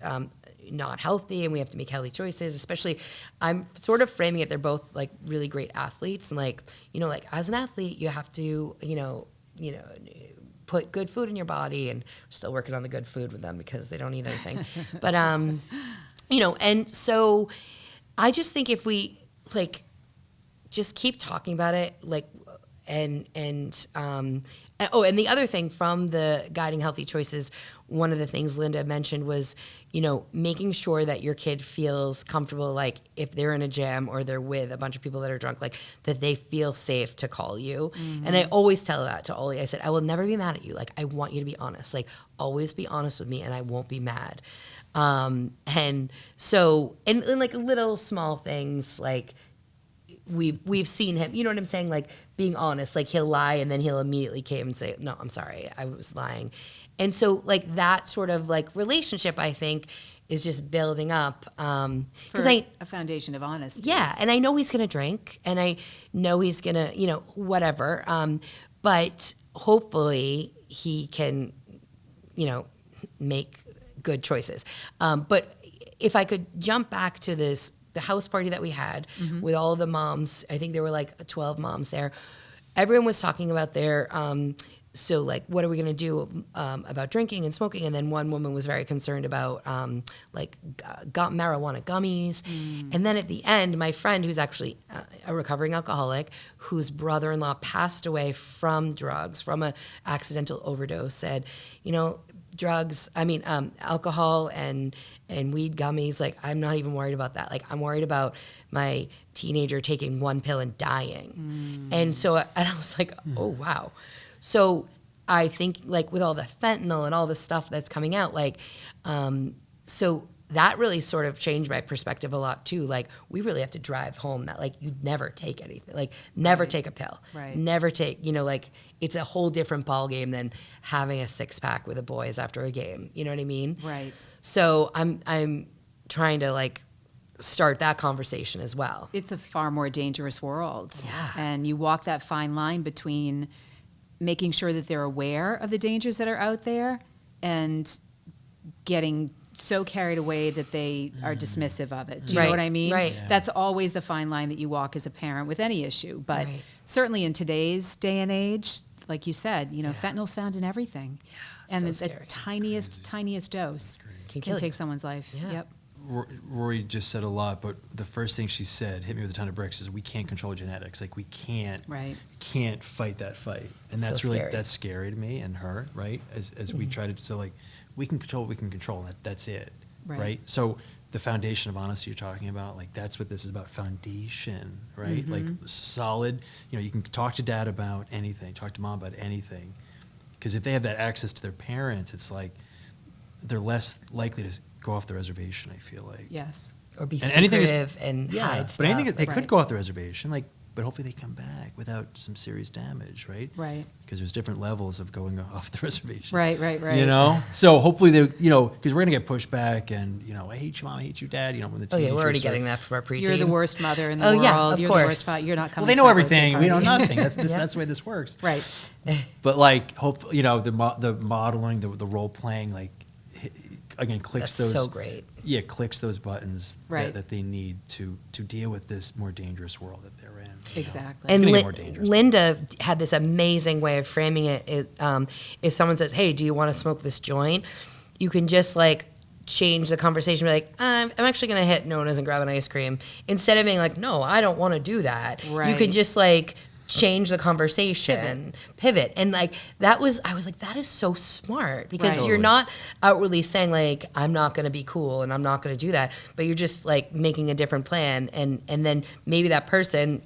not healthy and we have to make healthy choices. Especially, I'm sort of framing it, they're both like really great athletes. And like, you know, like as an athlete, you have to, you know, put good food in your body, and we're still working on the good food with them because they don't eat anything. But, you know, and so I just think if we like just keep talking about it, like, and the other thing from the Guiding Healthy Choices, one of the things Linda mentioned was, you know, making sure that your kid feels comfortable, like if they're in a gym or they're with a bunch of people that are drunk, like that they feel safe to call you. And I always tell that to Ollie. I said, I will never be mad at you. Like, I want you to be honest. Like, always be honest with me and I won't be mad. And so, and like little small things, like, we've seen him, you know what I'm saying? Like being honest, like he'll lie and then he'll immediately came and say, no, I'm sorry, I was lying. And so like that sort of like relationship, I think, is just building up. Because a foundation of honesty. Yeah, and I know he's going to drink and I know he's going to, you know, whatever. But hopefully he can, you know, make good choices. But if I could jump back to the house party that we had with all the moms, I think there were like 12 moms there. Everyone was talking about their, so like, what are we going to do about drinking and smoking? And then one woman was very concerned about marijuana gummies. And then at the end, my friend, who's actually a recovering alcoholic, whose brother-in-law passed away from drugs, from an accidental overdose, said, you know, alcohol and weed gummies, like I'm not even worried about that. Like I'm worried about my teenager taking one pill and dying. And so, and I was like, oh wow. So I think like with all the fentanyl and all the stuff that's coming out, like, so that really sort of changed my perspective a lot too. Like we really have to drive home that like you'd never take anything, like never take a pill, never take, you know, like it's a whole different ball game than having a 6-pack with the boys after a game. You know what I mean? Right. So I'm trying to like start that conversation as well. It's a far more dangerous world. Yeah. And you walk that fine line between making sure that they're aware of the dangers that are out there and getting so carried away that they are dismissive of it. Do you know what I mean? Right. Yeah. That's always the fine line that you walk as a parent with any issue. But certainly in today's day and age, like you said, you know, fentanyl's found in everything. Yeah, and so it's the tiniest dose can take someone's life. Yeah. Yep. Rory just said a lot, but the first thing she said, hit me with a ton of bricks, is we can't control genetics. Like we can't fight that fight. And that's so really, scary. that's scary to me and her, right? As we try to, so like, we can control what we can control, and that's it, right? So the foundation of honesty you're talking about, like that's what this is about, foundation, right? Like solid, you know, you can talk to dad about anything, talk to mom about anything. Because if they have that access to their parents, it's like they're less likely to go off the reservation, I feel like. Yes. Or be secretive and hide stuff. But anything, they could go off the reservation, like, but hopefully they come back without some serious damage, right? Right. Because there's different levels of going off the reservation. Right. You know? So hopefully they, you know, because we're going to get pushback and, you know, I hate you, mom, I hate you, dad, you know, when the teenagers we're already getting that from our preteen. You're the worst mother in the world. Yeah, of You're course. the worst father. You're not coming. Well, they know everything. We know nothing. That's the way this works. Right. But like, hopefully, you know, the modeling, the role playing, like, again, clicks That's those. so great. Yeah, clicks those buttons Right. that they need to deal with this more dangerous world that they're in. you know? Exactly. It's And gonna get more dangerous. Linda had this amazing way of framing it. If someone says, hey, do you want to smoke this joint? You can just like change the conversation, be like, I'm actually going to hit Nona's and grab an ice cream. Instead of being like, no, I don't want to do that. Right. You can just like change the conversation, pivot. And like, I was like, that is so smart, because Right. you're not outwardly saying like, I'm not going to be cool and I'm not going to do that, but you're just like making a different plan. And then maybe that person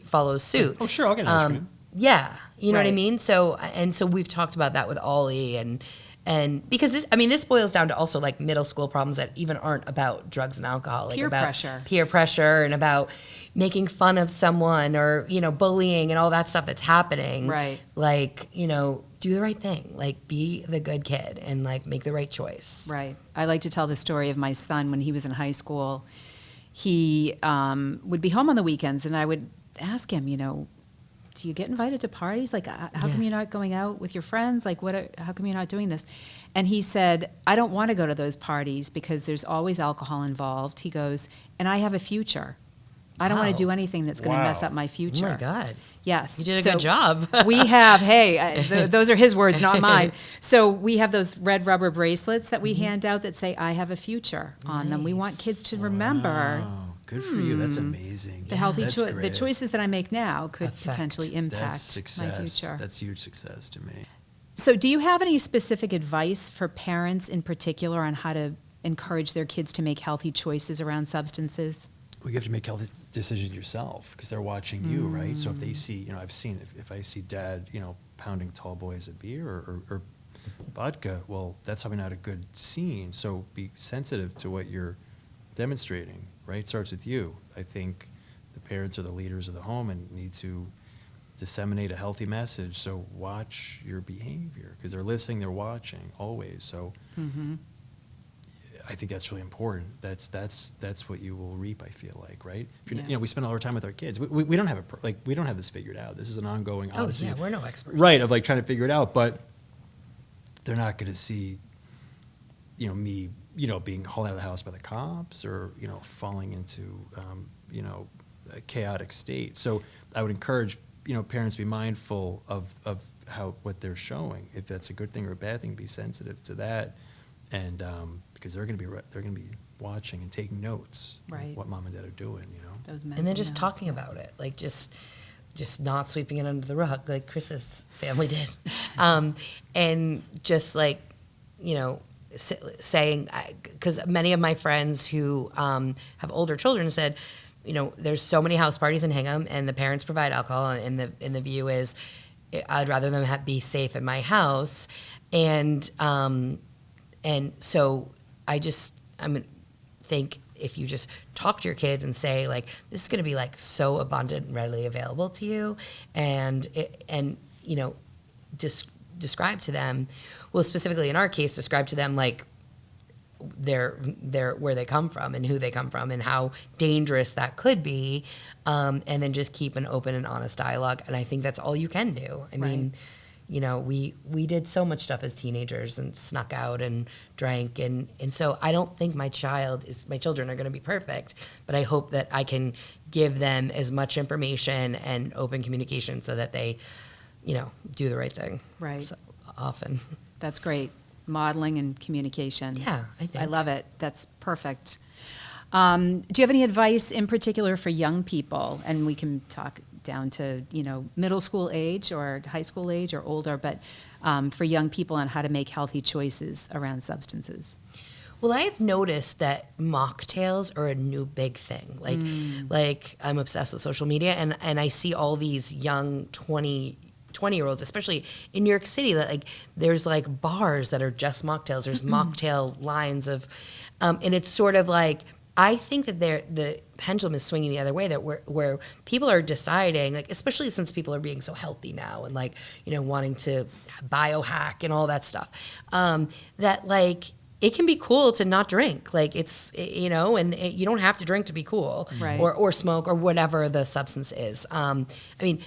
follows suit. Oh, sure, I'll get an ice cream. Yeah, you know what I Right. mean? So we've talked about that with Ollie, and because this boils down to also like middle school problems that even aren't about drugs and alcohol, like Peer about pressure. peer pressure and about making fun of someone, or, you know, bullying and all that stuff that's happening. Right. Like, you know, do the right thing, like be the good kid and like make the right choice. Right. I like to tell the story of my son when he was in high school. He would be home on the weekends, and I would ask him, you know, do you get invited to parties? Like, how come you're not going out with your friends? Like, how come you're not doing this? And he said, I don't want to go to those parties because there's always alcohol involved. He goes, and I have a future. I don't want Wow. to do anything that's going to mess Wow. up my future. Oh my God. Yes. You did a So good job. we have, those are his words, not mine. So we have those red rubber bracelets that we hand out that say, I have a future on them. We want kids to remember Oh, good for you. That's amazing. the healthy That's the great. choices that I make now could Affect. potentially That's impact success. my future. That's huge success to me. So do you have any specific advice for parents in particular on how to encourage their kids to make healthy choices around substances? Well, you have to make healthy decisions yourself because they're watching you, right? So if they see, you know, I've seen, if I see dad, you know, pounding tall boys of beer or vodka, well, that's probably not a good scene. So be sensitive to what you're demonstrating, right? It starts with you. I think the parents are the leaders of the home and need to disseminate a healthy message. So watch your behavior because they're listening, they're watching always. So I think that's really important. That's what you will reap, I feel like, right? If you're, Yeah. You know, we spend all our time with our kids. We don't have we don't have this figured out. This is an ongoing Oh odyssey. yeah, we're no experts. Right, of like trying to figure it out, but they're not going to see, you know, me, you know, being hauled out of the house by the cops or, you know, falling into, you know, a chaotic state. So I would encourage, you know, parents to be mindful of what they're showing. If that's a good thing or a bad thing, be sensitive to that, and because they're going to be watching and taking notes. of Right. What mom and dad are doing, you know. Those And mental then just notes. talking about it, like just not sweeping it under the rug like Chris's family did, and just like, you know, saying, because many of my friends who have older children said, you know, there's so many house parties in Hingham, and the parents provide alcohol, and the view is, I'd rather them be safe in my house, and so I think if you just talk to your kids and say like, this is going to be like so abundant and readily available to you, and you know, describe to them, well, specifically in our case, describe to them like their where they come from and who they come from and how dangerous that could be, and then just keep an open and honest dialogue. And I think that's all you can do. I mean, you know, we did so much stuff as teenagers and snuck out and drank, and so I don't think my children are going to be perfect, but I hope that I can give them as much information and open communication so that they, you know, do the right thing. Right. So often. That's great. Modeling and communication. Yeah, I think. I love it. That's perfect. Do you have any advice in particular for young people? And we can talk down to, you know, middle school age or high school age or older, but for young people on how to make healthy choices around substances. Well, I have noticed that mocktails are a new big thing. Like I'm obsessed with social media, and I see all these young 20-year-olds, especially in New York City, that like there's like bars that are just mocktails. There's mocktail lines of, and it's sort of like, I think that the pendulum is swinging the other way, that where people are deciding, like especially since people are being so healthy now and like, you know, wanting to biohack and all that stuff, that like it can be cool to not drink. Like it's, you know, and you don't have to drink to be cool, Right. or smoke or whatever the substance is. I mean,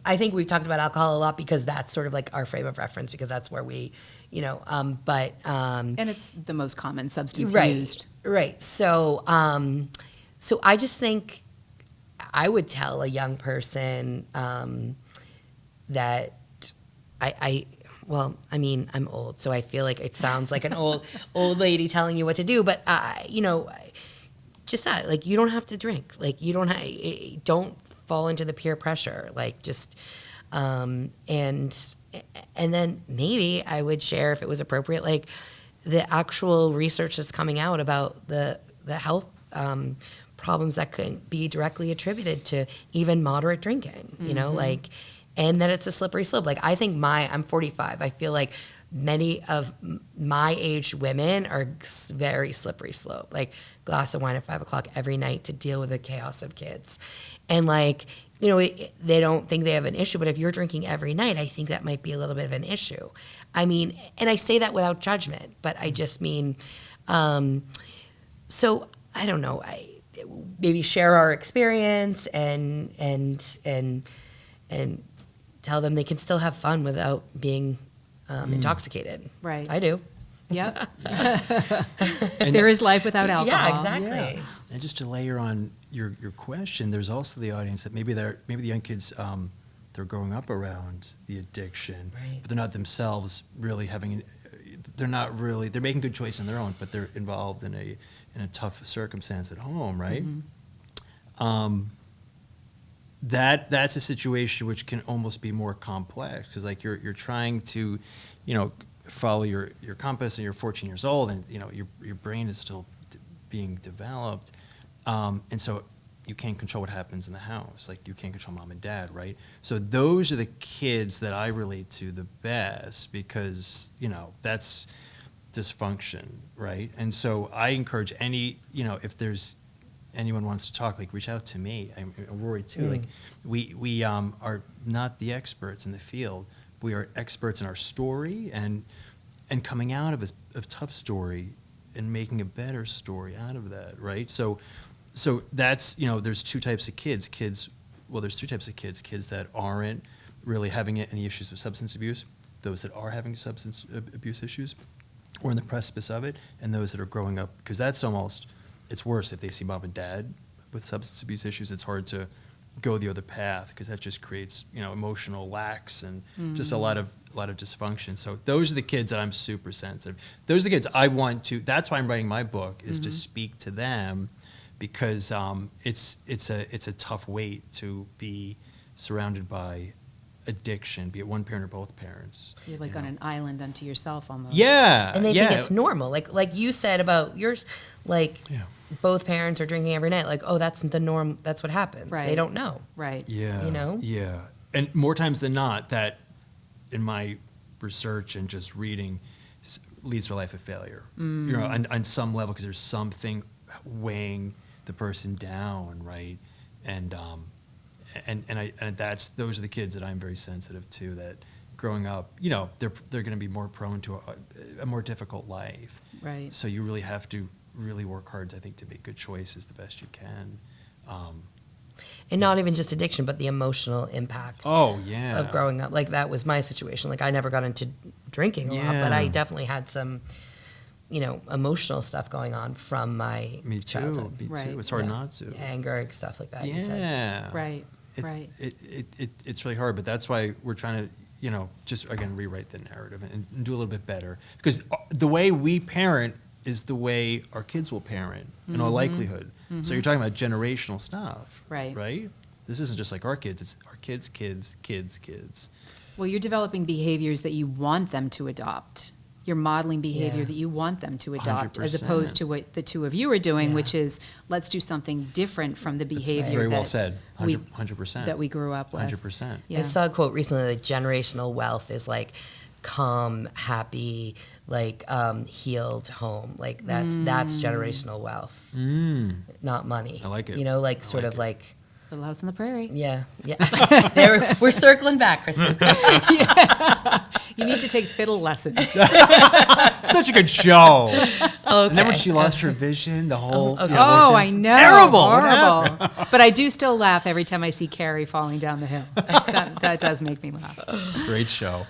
I think we've talked about alcohol a lot because that's sort of like our frame of reference, because that's where we, you know, And it's the most common substance right, used. right. So, so I just think I would tell a young person that well, I mean, I'm old, so I feel like it sounds like an old lady telling you what to do, but you know, just that, like, you don't have to drink. Like, you don't fall into the peer pressure, like just, and then maybe I would share, if it was appropriate, like the actual research that's coming out about the health problems that could be directly attributed to even moderate drinking, you know, like, and that it's a slippery slope. Like, I think I'm 45. I feel like many of my age women are very slippery slope, like glass of wine at 5 o'clock every night to deal with the chaos of kids. And like, you know, they don't think they have an issue, but if you're drinking every night, I think that might be a little bit of an issue. I mean, and I say that without judgment, but I just mean, so I don't know, maybe share our experience and tell them they can still have fun without being intoxicated. Right. I do. Yep. There is life without alcohol. Yeah, exactly. Yeah. And just to layer on your question, there's also the audience that maybe the young kids, they're growing up around the addiction, Right. but they're not themselves really they're making good choices on their own, but they're involved in a tough circumstance at home, right? That's a situation which can almost be more complex, because like you're trying to, you know, follow your compass, and you're 14 years old, and you know your brain is still being developed, and so you can't control what happens in the house. Like, you can't control mom and dad, right? So those are the kids that I relate to the best, because, you know, that's dysfunction, right? And so I encourage if there's anyone wants to talk, like, reach out to me, and Rory too. Like, we are not the experts in the field. We are experts in our story and coming out of a tough story and making a better story out of that, right? So that's, you know, there's two types of kids. There's three types of kids. Kids that aren't really having any issues with substance abuse, those that are having substance abuse issues or in the precipice of it, and those that are growing up, because it's worse if they see mom and dad with substance abuse issues. It's hard to go the other path, because that just creates, you know, emotional lacks and just a lot of dysfunction. So those are the kids that I'm super sensitive. Those are the kids I want to. That's why I'm writing my book, is to speak to them, because it's a tough weight to be surrounded by addiction, be it one parent or both parents. You're like on an island unto yourself almost. Yeah, And they think it's normal. Like you said about yours, like both parents are drinking every night. Like, oh, that's the norm. That's what happens. Right. They don't know. Right. Yeah. You know? Yeah. And more times than not, that in my research and just reading leads to a life of failure. You know, on some level, because there's something weighing the person down, right? And those are the kids that I'm very sensitive to, that growing up, you know, they're going to be more prone to a more difficult life. Right. So you really have to really work hard, I think, to make good choices the best you can. And not even just addiction, but the emotional impact Oh, yeah. of growing up. Like, that was my situation. Like, I never got into drinking a lot, but I definitely had some, you know, emotional stuff going on from my Me too. childhood. Me Right. too. It's hard not to. Anger, stuff like that, you said. Yeah. Right. It's, Right. It's really hard, but that's why we're trying to, you know, just, again, rewrite the narrative and do a little bit better. Because the way we parent is the way our kids will parent, in all likelihood. So you're talking about generational stuff. Right. Right? This isn't just like our kids. It's our kids, kids. Well, you're developing behaviors that you want them to adopt. You're modeling behavior Yeah. that you want them to adopt, as 100%. opposed to what the two of you are doing, Yeah. which is, let's do something different from the behavior Very well that said. we- 100%. that we grew up with. 100%. Yeah. I saw a quote recently, like, generational wealth is like calm, happy, like healed home. Like, that's generational wealth, not money. I like it. You know, like I sort like of it. like, Little House on the Prairie. yeah. We're circling back, Kristen. You need to take fiddle lessons. Such a good show. Okay. And then when she lost her vision, the whole. okay. you know, Oh, this I is know. Terrible. What happened? Horrible. But I do still laugh every time I see Carrie falling down the hill. That does make me laugh. It's a great show.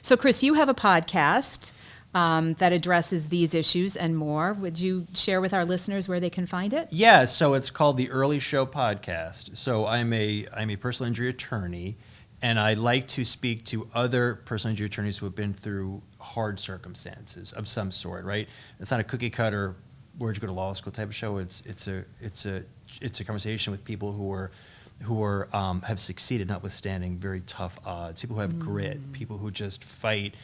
So, Chris, you have a podcast that addresses these issues and more. Would you share with our listeners where they can find it? Yeah, so it's called the Early Show Podcast. So I'm a personal injury attorney, and I like to speak to other personal injury attorneys who have been through hard circumstances of some sort, right? It's not a cookie cutter, where'd you go to law school type of show. It's a conversation with people who are have succeeded, notwithstanding very tough odds. People who have grit, people who just fight.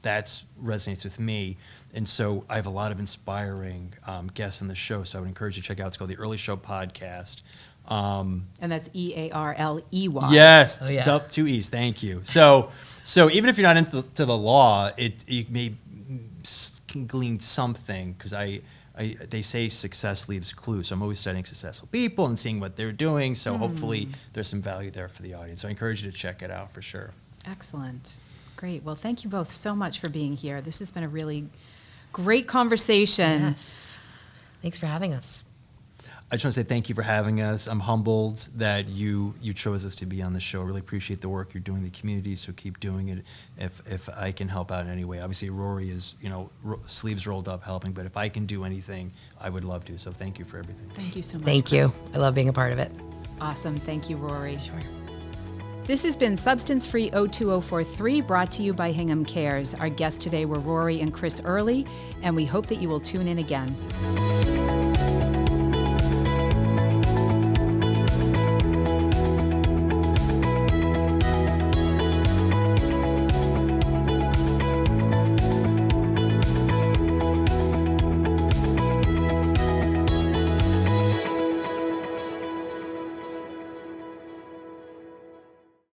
That resonates with me. And so I have a lot of inspiring guests on the show. So I would encourage you to check out. It's called the Early Show Podcast. And that's EARLEY. Yes, Oh, yeah. two E's. Thank you. So even if you're not into the law, you may can glean something, because they say success leaves clues. So I'm always studying successful people and seeing what they're doing. So hopefully there's some value there for the audience. So I encourage you to check it out for sure. Excellent. Great. Well, thank you both so much for being here. This has been a really great conversation. Yes. Thanks for having us. I just want to say thank you for having us. I'm humbled that you chose us to be on the show. I really appreciate the work you're doing in the community, so keep doing it. If I can help out in any way. Obviously, Rory is, sleeves rolled up helping, but if I can do anything, I would love to. So thank you for everything. Thank you so much. Thank you. Chris. I love being a part of it. Awesome. Thank you, Rory. Sure. This has been Substance Free 02043, brought to you by Hingham CARES. Our guests today were Rory and Chris Earley, and we hope that you will tune in again.